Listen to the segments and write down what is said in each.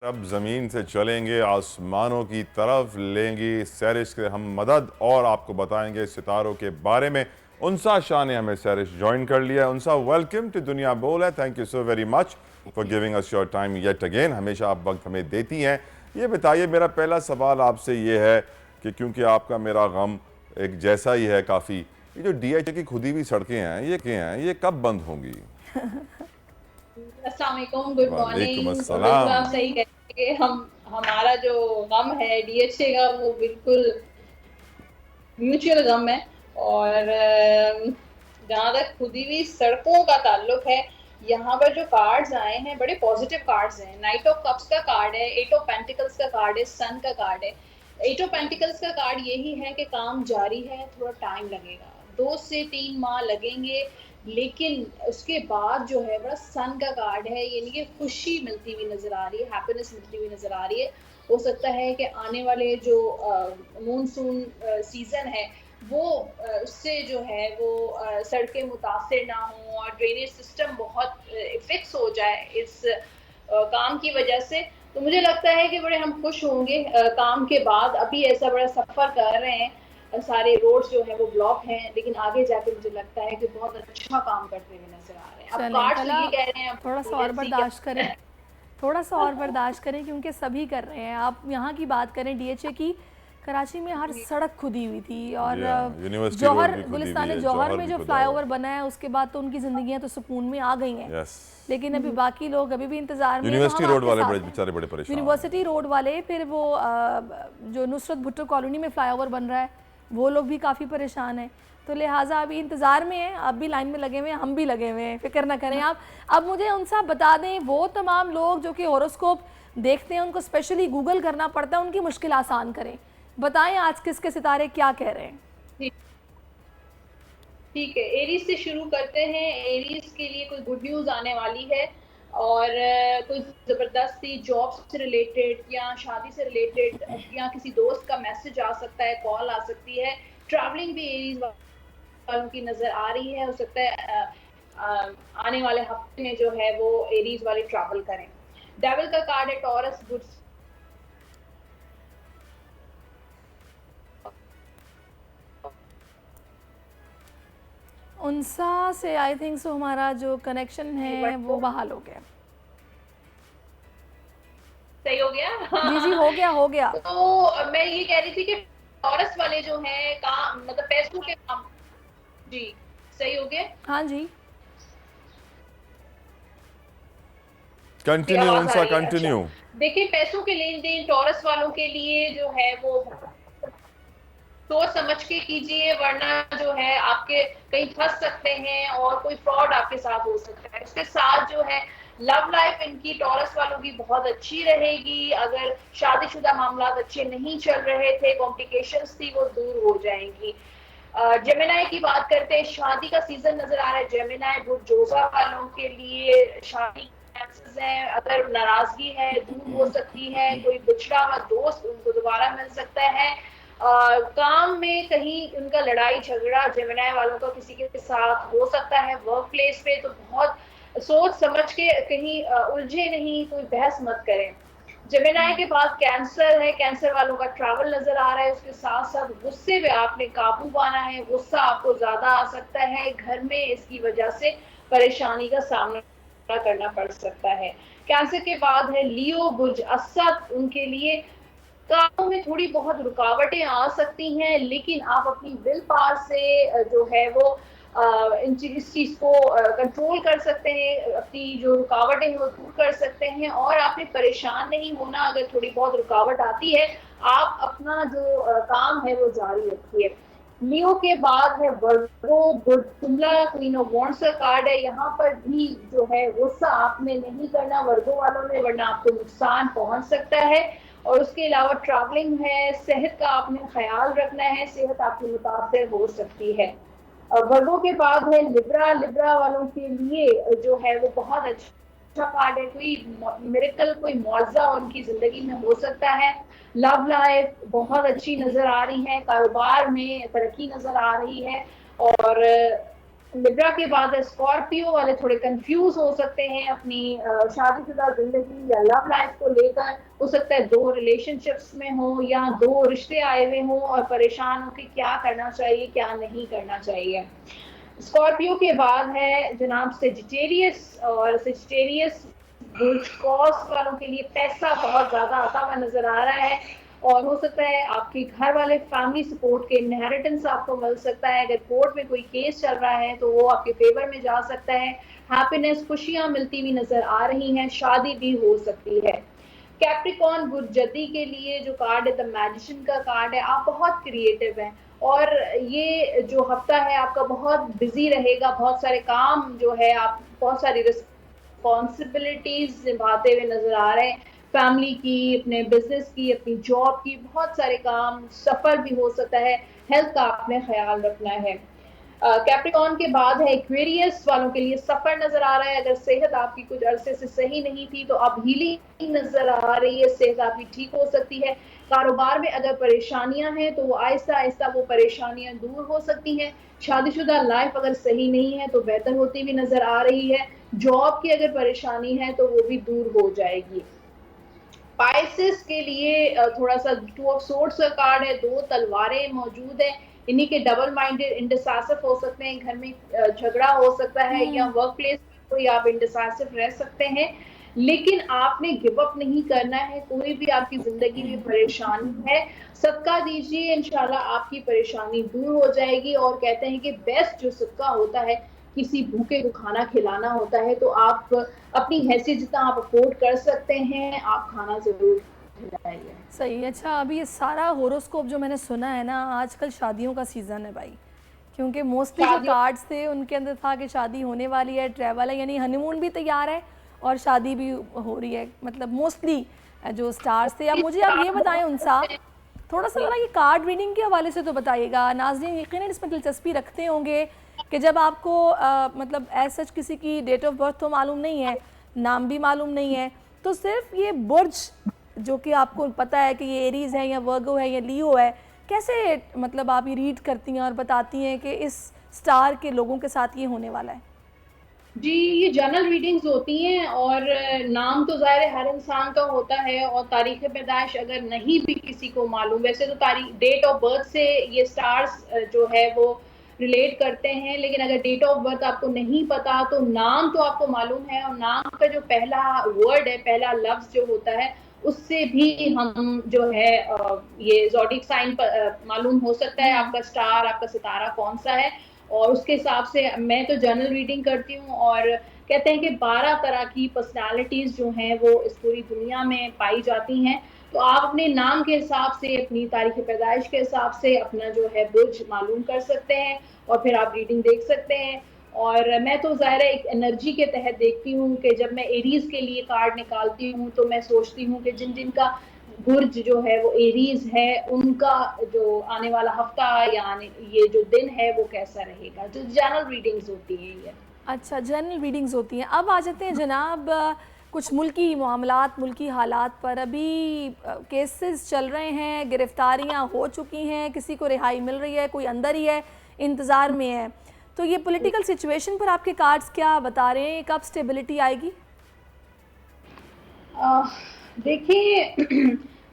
अब ज़मीन से चलेंगे, आसमानों की तरफ लेंगी सैरिश से हम मदद और आपको बताएंगे सितारों के बारे में। उनसा शाह ने हमें सैरिश ज्वाइन कर लिया है। उनसा वेलकम टू दुनिया बोल है। Thank you so very much for giving us your time yet again. हमेशा आप वक्त हमें देती हैं। ये बताइए, मेरा पहला सवाल आपसे ये है कि क्योंकि आपका मेरा गम एक जैसा ही है काफ़ी, ये जो DHA की खुदी हुई सड़कें हैं ये कब बंद होंगी? अस्सलाम वालेकुम, गुड वालेकुम मॉर्निंग। बिल्कुल अस्सलाम। आप सही कह रहे हैं। हमारा जो गम है डीएचए का वो बिल्कुल म्यूचुअल गम है। और जहाँ तक खुदी हुई सड़कों का ताल्लुक है, यहाँ पर जो कार्ड्स आए हैं बड़े पॉजिटिव कार्ड्स हैं। नाइट ऑफ कप्स का कार्ड है, एट ऑफ पेंटिकल्स का कार्ड है, सन का कार्ड है। एट ऑफ पेंटिकल्स का कार्ड यही है कि काम जारी है, थोड़ा टाइम लगेगा, 2 से 3 माह लगेंगे, लेकिन उसके बाद जो है बड़ा सन का कार्ड है, यानी कि खुशी मिलती हुई नजर आ रही है, हैप्पीनेस मिलती हुई नजर आ रही है। हो सकता है कि आने वाले जो मानसून सीजन है वो उससे जो है वो सड़कें मुतासर ना हों और ड्रेनेज सिस्टम बहुत फिक्स हो जाए इस काम की वजह से। तो मुझे लगता है कि बड़े हम खुश होंगे काम के बाद। अभी ऐसा बड़ा सफर कर रहे हैं, सारे रोड्स जो है वो ब्लॉक हैं, लेकिन आगे जाके मुझे लगता है कि बहुत अच्छा काम करते हुए नजर आ रहे हैं। अब चलें कार्ड्स तो तला, ये कह रहे हैं, अब थोड़ा सा और लेट्स सी क्या बर्दाश्त करें, थोड़ा सा और बर्दाश्त करें क्योंकि सभी कर रहे हैं। आप यहाँ की बात करें डीएचए की, कराची में हर सड़क खुदी हुई थी और यूनिवर्सिटी रोड जौहर भी खुदी हुई गुलिस्तान है, जौहर जौहर में भी जो खुदा हुआ फ्लाईओवर बना है उसके बाद तो उनकी ज़िंदगियाँ तो सुकून में आ गई हैं। है। यस। लेकिन अभी बाकी लोग अभी भी इंतज़ार में हैं, तो यूनिवर्सिटी हम रोड आपके वाले साथ बड़े हैं। बेचारे बड़े परेशान यूनिवर्सिटी हैं। रोड वाले, फिर वो जो नुसरत भुट्टो कॉलोनी में फ्लाईओवर बन रहा है, वो लोग भी काफ़ी परेशान हैं। तो लिहाजा अभी इंतज़ार में हैं, आप भी लाइन में लगे हुए हैं, हम भी लगे हुए हैं, फिक्र ना करें आप। अब मुझे उनसे बता दें, वो तमाम लोग जो कि हॉरोस्कोप देखते हैं, उनको स्पेशली गूगल करना पड़ता है, उनकी मुश्किल आसान करें। बताएं आज किसके सितारे क्या कह रहे हैं। ठीक है, एरीज से शुरू करते हैं। एरीज के लिए कोई गुड न्यूज आने वाली है और कोई जबरदस्ती जॉब से रिलेटेड या शादी से रिलेटेड या किसी दोस्त का मैसेज आ सकता है, कॉल आ सकती है। ट्रैवलिंग भी एरीज वालों की नजर आ रही है। हो सकता है आने वाले हफ्ते में जो है वो एरीज वाले ट्रैवल करें। डेविल का कार्ड है टॉरस, गुड्स। उनसा से आई थिंक सो हमारा जो कनेक्शन है वो बहाल हो गया। सही हो गया। जी जी, हो गया हो गया। तो मैं ये कह रही थी कि टॉरस वाले जो हैं काम, मतलब पैसों के काम। जी, सही हो गया। हाँ जी। जी, कंटिन्यू आवाज आ उनसा, रही है, अच्छा। कंटिन्यू। देखिए, पैसों के लेन देन टॉरस वालों के लिए जो है वो सोच समझ के कीजिए, वरना जो है आपके कहीं फंस सकते हैं और कोई फ्रॉड आपके साथ हो सकता है। उसके साथ जो है लव लाइफ इनकी टॉरस वालों की बहुत अच्छी रहेगी। अगर शादीशुदा मामला अच्छे नहीं चल रहे थे, कॉम्प्लिकेशंस थी, वो दूर हो जाएंगी। जेमिनाई की बात करते हैं, शादी का सीजन नजर आ रहा है। जेमिनाई बुर्जोजा वालों के लिए शादी चांसेस हैं। अगर नाराजगी है दूर हो सकती है, कोई बिछड़ा हुआ दोस्त उनको दोबारा मिल सकता है। काम में कहीं उनका लड़ाई झगड़ा जेमिनाई वालों का किसी के साथ हो सकता है। वर्क प्लेस पे तो बहुत सोच समझ के कहीं उलझे नहीं, कोई बहस मत करें। जेमिनाई के पास कैंसर है, कैंसर वालों का ट्रैवल नजर आ रहा है। उसके साथ साथ गुस्से पे आपने काबू पाना है, गुस्सा आपको ज्यादा आ सकता है, घर में इसकी वजह से परेशानी का सामना करना पड़ सकता है। कैंसर के बाद है लियो, बुर्ज असद। उनके लिए कामों में थोड़ी बहुत रुकावटें आ सकती हैं, लेकिन आप अपनी विल पावर से जो है वो इस चीज को कंट्रोल कर सकते हैं, अपनी जो रुकावटें हैं वो दूर कर सकते हैं। और आपने परेशान नहीं होना अगर थोड़ी बहुत रुकावट आती है। आप अपना जो काम है वो जारी रखिए। लियो के बाद है वर्गो, जुमला क्वीन ऑफ वॉन्ड्स का कार्ड है। यहाँ पर भी जो है गुस्सा आपने नहीं करना वर्गो वालों ने, वरना आपको नुकसान पहुंच सकता है। और उसके अलावा ट्रैवलिंग है, सेहत का आपने ख्याल रखना है, सेहत आपकी मुतासर हो सकती है। वर्गों के बाद है लिब्रा। लिब्रा वालों के लिए जो है वो बहुत अच्छा कार्ड है। कोई मिरेकल, कोई मुआवजा उनकी जिंदगी में हो सकता है। लव लाइफ बहुत अच्छी नजर आ रही है, कारोबार में तरक्की नजर आ रही है। और लिब्रा के बाद स्कॉर्पियो वाले थोड़े कंफ्यूज हो सकते हैं अपनी शादीशुदा जिंदगी या लव लाइफ को लेकर। हो सकता है दो रिलेशनशिप्स में हो या दो रिश्ते आए हुए हों और परेशान हो कि क्या करना चाहिए क्या नहीं करना चाहिए। स्कॉर्पियो के बाद है जनाब सेजिटेरियस, और सेजिटेरियस बुर्ज क्रॉस वालों के लिए पैसा बहुत ज्यादा आता हुआ नजर आ रहा है, और हो सकता है आपके घर वाले फैमिली सपोर्ट के इनहेरिटेंस आपको मिल सकता है। अगर कोर्ट में कोई केस चल रहा है तो वो आपके फेवर में जा सकता है। हैप्पीनेस, खुशियां मिलती हुई नजर आ रही हैं, शादी भी हो सकती है। कैप्रिकॉन बुर्जदी के लिए जो कार्ड है द मैजिशियन का कार्ड है। आप बहुत क्रिएटिव हैं और ये जो हफ्ता है आपका बहुत बिजी रहेगा, बहुत सारे काम जो है आप बहुत सारी रिस्पॉन्सिबिलिटीज निभाते हुए नजर आ रहे हैं। फैमिली की, अपने बिजनेस की, अपनी जॉब की, बहुत सारे काम, सफर भी हो सकता है। हेल्थ का आपने ख्याल रखना है। कैप्रिकॉन के बाद है एक्वेरियस वालों के लिए सफर नजर आ रहा है। अगर सेहत आपकी कुछ अरसे से सही नहीं थी तो अब हीलिंग नजर आ रही है, सेहत आपकी ठीक हो सकती है। कारोबार में अगर परेशानियां हैं तो वो आहिस्ता आहिस्ता वो परेशानियां दूर हो सकती हैं। शादीशुदा लाइफ अगर सही नहीं है तो बेहतर होती भी नजर आ रही है। जॉब की अगर परेशानी है तो वो भी दूर हो जाएगी। पाइसेस के लिए थोड़ा सा टू ऑफ सोर्ड्स का कार्ड है, दो तलवारें मौजूद है। इन्हीं के डबल माइंडेड, इंडिसाइसिव हो सकते हैं, घर में झगड़ा हो सकता है या वर्क प्लेस में कोई आप इंडिसाइसिव रह सकते हैं। लेकिन आपने गिव अप नहीं करना है। कोई भी आपकी जिंदगी में परेशानी है, सदका दीजिए, इंशाल्लाह आपकी परेशानी दूर हो जाएगी। और कहते हैं कि बेस्ट जो सदका होता है, किसी भूखे को खाना खिलाना होता है। तो आप अपनी हैसियत जितना आप अफोर्ड कर सकते हैं आप खाना जरूर खिलाइए। सही। अच्छा, अभी ये सारा होरोस्कोप जो मैंने सुना है ना, आजकल शादियों का सीज़न है भाई, क्योंकि मोस्टली जो शादियों कार्ड्स थे उनके अंदर था कि शादी होने वाली है, ट्रैवल है, यानी हनीमून भी तैयार है और शादी भी हो रही है। मतलब मोस्टली जो स्टार्स थे। अब मुझे आप ये बताएं उनसा, थोड़ा सा ना ये कार्ड रीडिंग के हवाले से तो बताइएगा। नाज़रीन यकीनन इसमें दिलचस्पी रखते होंगे कि जब आपको मतलब एज सच किसी की डेट ऑफ बर्थ तो मालूम नहीं है, नाम भी मालूम नहीं है, तो सिर्फ ये बुर्ज जो कि आपको पता है कि ये एरीज़ है या वर्गो है या लियो है, कैसे मतलब आप ये रीड करती हैं और बताती हैं कि इस स्टार के लोगों के साथ ये होने वाला है? जी, ये जनरल रीडिंग्स होती हैं और नाम तो ज़ाहिर है हर इंसान का होता है, और तारीख़ पैदाइश अगर नहीं भी किसी को मालूम, वैसे तो तारीख डेट ऑफ बर्थ से ये स्टार्स जो है वो रिलेट करते हैं। लेकिन अगर डेट ऑफ बर्थ आपको नहीं पता तो नाम तो आपको मालूम है, और नाम का जो पहला वर्ड है, पहला लफ्ज़ जो होता है, उससे भी हम जो है ये ज़ोडिक साइन मालूम हो सकता है आपका स्टार, आपका सितारा कौन सा है। और उसके हिसाब से मैं तो जनरल रीडिंग करती हूँ, और कहते हैं कि 12 तरह की पर्सनालिटीज जो हैं वो इस पूरी दुनिया में पाई जाती हैं। तो आप अपने नाम के हिसाब से, अपनी तारीख पैदाइश के हिसाब से अपना जो है बुर्ज मालूम कर सकते हैं और फिर आप रीडिंग देख सकते हैं। और मैं तो ज़ाहिर है एक एनर्जी के तहत देखती हूँ कि जब मैं एरीज के लिए कार्ड निकालती हूँ तो मैं सोचती हूँ कि जिन जिनका बुर्ज जो है वो एरीज है, उनका जो आने वाला हफ्ता या ये जो दिन है वो कैसा रहेगा। जो जनरल रीडिंग्स होती है ये। अच्छा, जनरल रीडिंग्स होती हैं। अब आ जाते हैं जनाब कुछ मुल्की मामलात, मुल्की हालात पर। अभी केसेस चल रहे हैं, गिरफ्तारियां हो चुकी हैं, किसी को रिहाई मिल रही है, कोई अंदर ही है, इंतज़ार में है। तो ये पॉलिटिकल सिचुएशन पर आपके कार्ड्स क्या बता रहे हैं, कब स्टेबिलिटी आएगी? देखिए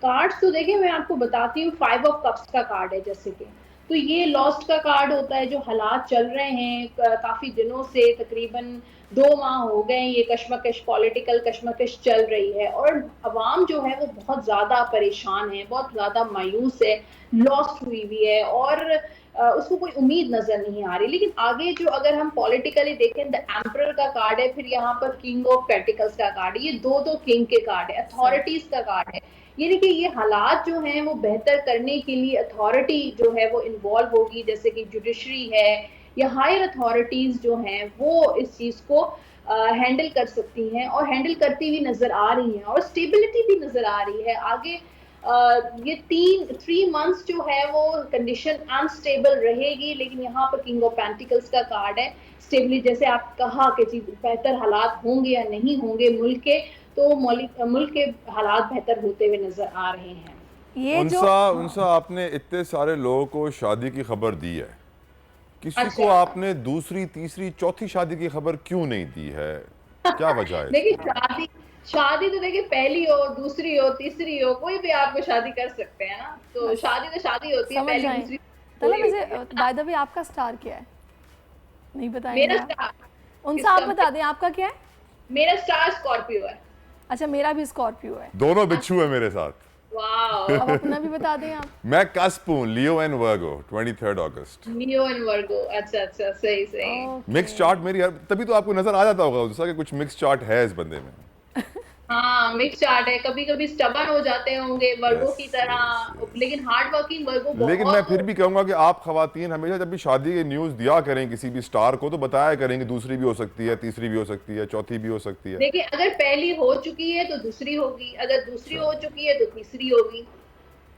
कार्ड्स तो देखिए मैं आपको बताती हूँ। 5 ऑफ कप्स का कार्ड है जैसे कि, तो ये लॉस्ट का कार्ड होता है। जो हालात चल रहे हैं काफी दिनों से, तकरीबन 2 माह हो गए, ये कश्मकश, पॉलिटिकल कश्मकश चल रही है, और अवाम जो है वो बहुत ज्यादा परेशान है, बहुत ज्यादा मायूस है, लॉस्ट हुई हुई है, और उसको कोई उम्मीद नजर नहीं आ रही। लेकिन आगे जो अगर हम पॉलिटिकली देखें, द एम्परर का कार्ड है, फिर यहाँ पर किंग ऑफ पेंटिकल्स का कार्ड है, ये दो किंग के कार्ड है, अथॉरिटीज का कार्ड है। यानी कि ये हालात जो हैं वो बेहतर करने के लिए अथॉरिटी जो है वो इन्वॉल्व होगी, जैसे कि जुडिशरी है या हायर अथॉरिटीज जो हैं वो इस चीज को हैंडल कर सकती हैं और हैंडल करती हुई नजर आ रही हैं, और स्टेबिलिटी भी नजर आ रही है। आगे ये 3 मंथ्स जो है वो कंडीशन अनस्टेबल रहेगी, लेकिन यहाँ पर किंग ऑफ पेंटिकल्स का कार्ड है, स्टेबिलिटी। जैसे आप कहा कि चीज बेहतर हालात होंगे या नहीं होंगे मुल्क के, तो मुल्क के हालात बेहतर होते हुए नजर आ रहे हैं। ये जो उनसा आपने इतने सारे लोगों को शादी की खबर दी है, किसी को आपने दूसरी, तीसरी, चौथी शादी की खबर क्यों नहीं दी है? क्या वजह है? देखिए शादी तो देखिए पहली हो, दूसरी हो, तीसरी हो, कोई भी आपको शादी कर सकते हैं ना। तो शादी तो शादी होती है, समझ पहली आए। दूसरी तलब वैसे बाय द वे आपका स्टार क्या है? नहीं बताएंगे मेरा आप? स्टार उनसे आप बता दें आपका क्या है? मेरा स्टार स्कॉर्पियो है। अच्छा मेरा भी स्कॉर्पियो है। दोनों बिच्छू है मेरे साथ। वाओ। अब अपना भी बता दें आप। मैं कस्प हूँ, लियो and Virgo, 23 August. Leo and वर्गो, अच्छा सही सही। मिक्स चार्ट मेरी तभी तो आपको नजर आ जाता होगा उसका कि कुछ मिक्स चार्ट है इस बंदे में। हाँ मिक्स चार्ट है, कभी कभी स्टबन हो जाते होंगे वर्गो की तरह, लेकिन हार्ड वर्किंग वर्गो बहुत। लेकिन मैं फिर भी कहूंगा कि आप खवातीन हमेशा जब भी शादी की न्यूज दिया करें किसी भी स्टार को तो बताया करें कि दूसरी भी हो सकती है, तीसरी भी हो सकती है, चौथी भी हो सकती है। देखिए अगर पहली हो चुकी है तो दूसरी होगी, अगर दूसरी हो चुकी है तो तीसरी होगी।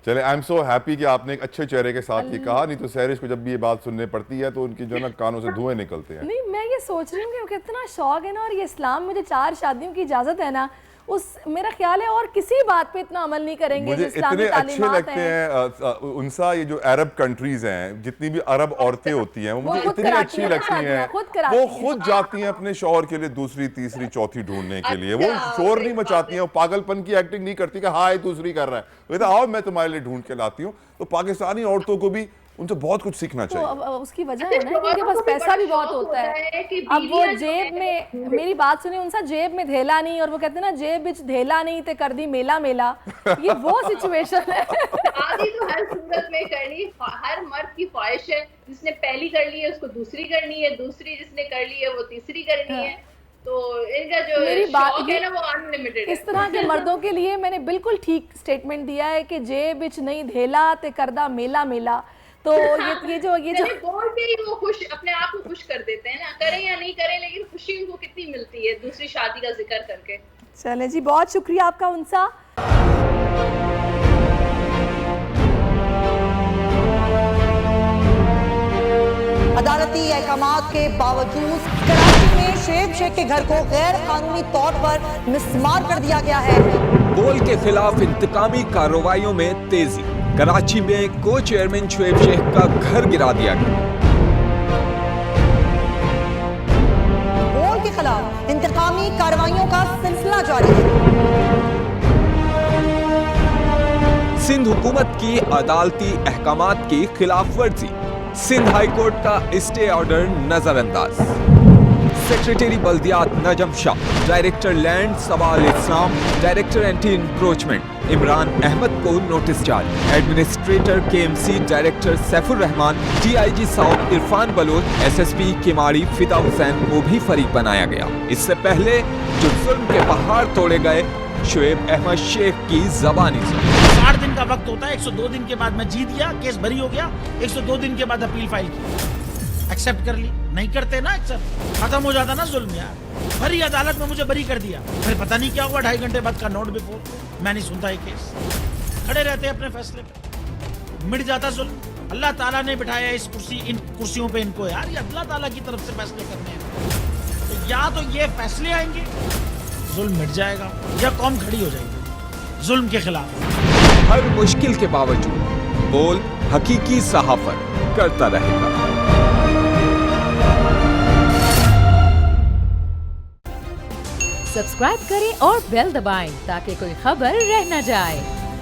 चले, आई एम सो हैप्पी कि आपने एक अच्छे चेहरे के साथ ये कहा, नहीं तो सहरिश को जब भी ये बात सुनने पड़ती है तो उनकी जो ना कानों से धुएं निकलते हैं। नहीं मैं ये सोच रही हूँ कि कितना शौक है ना, और ये इस्लाम में जो 4 शादियों की इजाजत है ना, उस मेरा ख्याल है और किसी बात पे इतना अमल नहीं करेंगे। मुझे इतने अच्छे लगते हैं उनसा ये जो अरब कंट्रीज हैं, जितनी भी अरब औरतें होती हैं वो मुझे इतनी अच्छी लगती हैं। वो खुद जाती हैं अपने शौहर के लिए दूसरी, तीसरी, चौथी ढूंढने के लिए। वो शोर नहीं मचाती हैं, वो पागलपन की एक्टिंग नहीं करती कि हाँ ये दूसरी कर रहा है, वो कहता आओ मैं तुम्हारे लिए ढूंढ के लाती हूँ। तो पाकिस्तानी औरतों को भी उनसे बहुत कुछ सीखना चाहिए। तो उसकी वजह है ना कि उनके पास पैसा भी बहुत होता है। अब वो जेब में, मेरी बात सुनिए, उनसा जेब में धेला नहीं, और वो कहते हैं ना जेब बिच धेला नहीं ते कर दी मेला मेला, ये वो सिचुएशन है। शादी तो हर सूरत में करनी, हर मर्द की ख्वाहिश है, जिसने पहली कर ली है उसको दूसरी करनी है, दूसरी जिसने कर ली है वो तीसरी करनी है। तो इनका जो शौक है ना वो अनलिमिटेड है। इस तरह के मर्दों के लिए मैंने बिल्कुल ठीक स्टेटमेंट दिया है कि जेब बिच नहीं धेला ते करदा मेला मेला। तो ये जो बोल के ही वो खुश, अपने आप को खुश कर देते हैं ना, करें या नहीं करें, लेकिन खुशी उनको कितनी मिलती है दूसरी शादी का जिक्र करके। चले जी, बहुत शुक्रिया आपका उनसा। अदालती अहकामात के बावजूद कराची में शुएब शेख के घर को गैर कानूनी तौर पर मिसमार कर दिया गया है। बोल के खिलाफ इंतकामी कार्रवाइयों में तेजी, कराची में को चेयरमैन शुएब शेख का घर गिरा दिया गया। बोल के खिलाफ इंतकामी कार्रवाइयों का सिलसिला जारी है। सिंध हुकूमत की अदालती अहकामात की खिलाफ वर्जी, सिंध हाई कोर्ट का स्टे ऑर्डर नजरअंदाज। सेक्रेटरी बल्दियात Najam Shah, director land Sawal Islam, director anti encroachment Imran Ahmed को नोटिस जारी। Administrator KMC director Saifur Rahman, DIG south Irfan Baloch, SSP Kemari Fida Hussain को भी फरीक बनाया गया। इससे पहले जो जुल्म के पहाड़ तोड़े गए, शुएब अहमद शेख की जबानी सुनी। 60 दिन का वक्त होता है, 102 दिन के बाद मैं जीत गया, केस भरी हो गया, 102 दिन के बाद अपील फाइल की, एक्सेप्ट कर ली। नहीं करते ना एक्सेप्ट, खत्म हो जाता ना जुल्म यार। भरी अदालत में मुझे बरी कर दिया, फिर पता नहीं क्या हुआ, 2.5 घंटे बाद का नोट बिफोर, मैं नहीं सुनता ये केस, खड़े रहते अपने फैसले पे, मिट जाता जुल्म। अल्लाह ताला ने बिठाया इस कुर्सी, इन कुर्सियों पे इनको यार, ये अल्लाह ताला की तरफ से फैसले करने हैं। तो या तो ये फैसले आएंगे, जुल्म मिट जाएगा, या कौम खड़ी हो जाएगी जुल्म के खिलाफ। हर मुश्किल के बावजूद बोल हकीकी सहाफत करता रहेगा। सब्सक्राइब करें और बेल दबाएं ताकि कोई खबर रह न जाए।